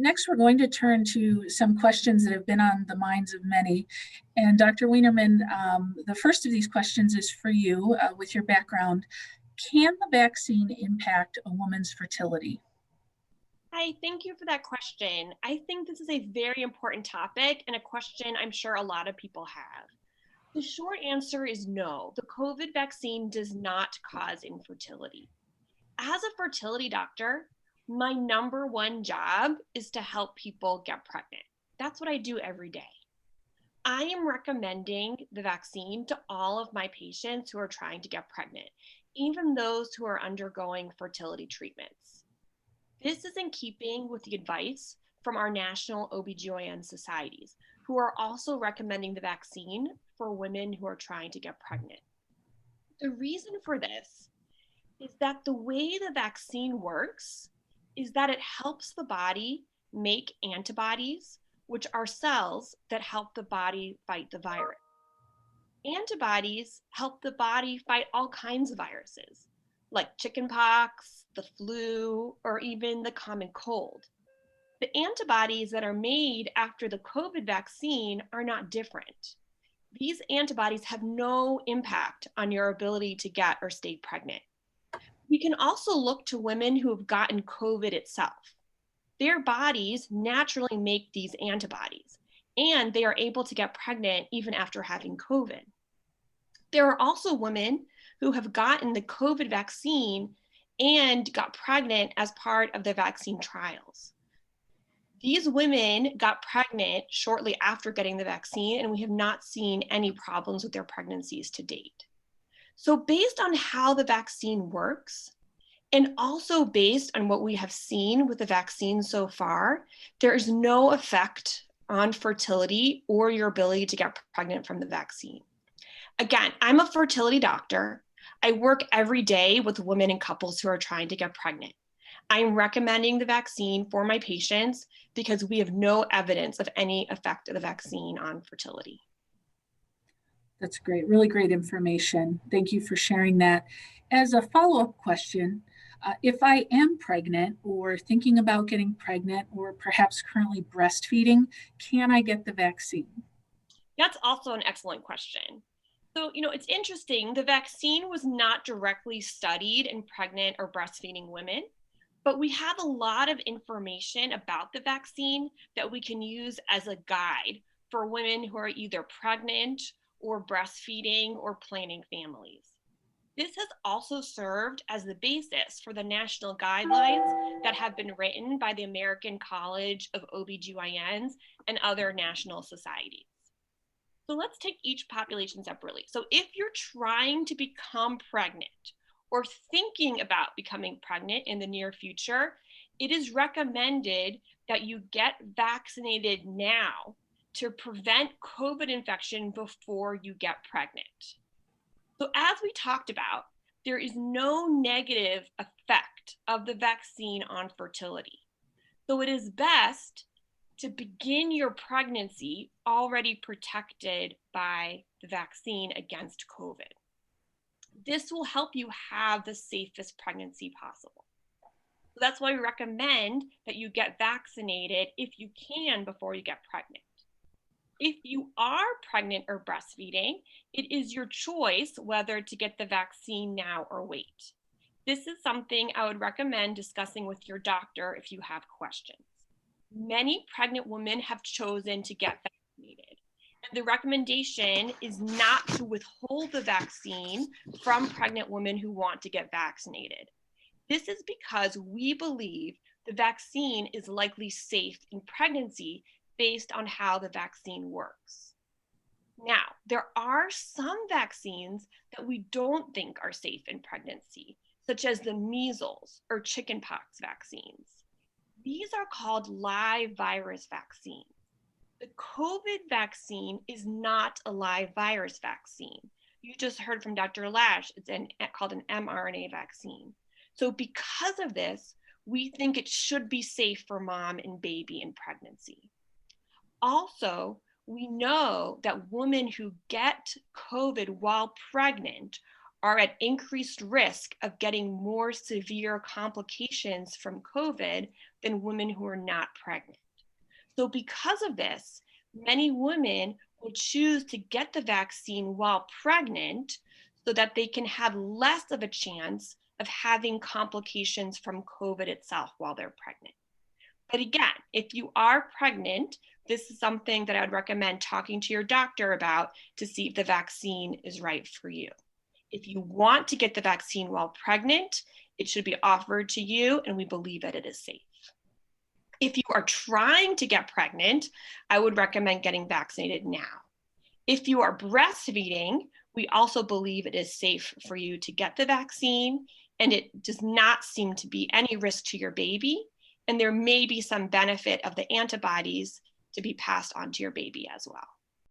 Next, we're going to turn to some questions that have been on the minds of many. And Dr. Wienerman, the first of these questions is for you with your background. Can the vaccine impact a woman's fertility? Hi, thank you for that question. I think this is a very important topic and a question I'm sure a lot of people have. The short answer is no. The COVID vaccine does not cause infertility. As a fertility doctor, my number one job is to help people get pregnant. That's what I do every day. I am recommending the vaccine to all of my patients who are trying to get pregnant, even those who are undergoing fertility treatments. This is in keeping with the advice from our national OBGYN societies, who are also recommending the vaccine for women who are trying to get pregnant. The reason for this is that the way the vaccine works is that it helps the body make antibodies, which are cells that help the body fight the virus. Antibodies help the body fight all kinds of viruses, like chickenpox, the flu, or even the common cold. The antibodies that are made after the COVID vaccine are not different. These antibodies have no impact on your ability to get or stay pregnant. We can also look to women who have gotten COVID itself. Their bodies naturally make these antibodies, and they are able to get pregnant even after having COVID. There are also women who have gotten the COVID vaccine and got pregnant as part of the vaccine trials. These women got pregnant shortly after getting the vaccine, and we have not seen any problems with their pregnancies to date. So based on how the vaccine works, and also based on what we have seen with the vaccine so far, there is no effect on fertility or your ability to get pregnant from the vaccine. Again, I'm a fertility doctor. I work every day with women and couples who are trying to get pregnant. I'm recommending the vaccine for my patients because we have no evidence of any effect of the vaccine on fertility. That's great, really great information. Thank you for sharing that. As a follow-up question, if I am pregnant or thinking about getting pregnant or perhaps currently breastfeeding, can I get the vaccine? That's also an excellent question. So, it's interesting. The vaccine was not directly studied in pregnant or breastfeeding women, but we have a lot of information about the vaccine that we can use as a guide for women who are either pregnant or breastfeeding or planning families. This has also served as the basis for the national guidelines that have been written by the American College of OBGYNs and other national societies. So let's take each population separately. So if you're trying to become pregnant or thinking about becoming pregnant in the near future, it is recommended that you get vaccinated now to prevent COVID infection before you get pregnant. So as we talked about, there is no negative effect of the vaccine on fertility. So it is best to begin your pregnancy already protected by the vaccine against COVID. This will help you have the safest pregnancy possible. So that's why we recommend that you get vaccinated if you can before you get pregnant. If you are pregnant or breastfeeding, it is your choice whether to get the vaccine now or wait. This is something I would recommend discussing with your doctor if you have questions. Many pregnant women have chosen to get vaccinated. And the recommendation is not to withhold the vaccine from pregnant women who want to get vaccinated. This is because we believe the vaccine is likely safe in pregnancy based on how the vaccine works. Now, there are some vaccines that we don't think are safe in pregnancy, such as the measles or chickenpox vaccines. These are called live virus vaccines. The COVID vaccine is not a live virus vaccine. You just heard from Dr. Lash, it's called an mRNA vaccine. So because of this, we think it should be safe for mom and baby in pregnancy. Also, we know that women who get COVID while pregnant are at increased risk of getting more severe complications from COVID than women who are not pregnant. So because of this, many women will choose to get the vaccine while pregnant so that they can have less of a chance of having complications from COVID itself while they're pregnant. But again, if you are pregnant, this is something that I'd recommend talking to your doctor about to see if the vaccine is right for you. If you want to get the vaccine while pregnant, it should be offered to you, and we believe that it is safe. If you are trying to get pregnant, I would recommend getting vaccinated now. If you are breastfeeding, we also believe it is safe for you to get the vaccine, and it does not seem to be any risk to your baby. And there may be some benefit of the antibodies to be passed on to your baby as well.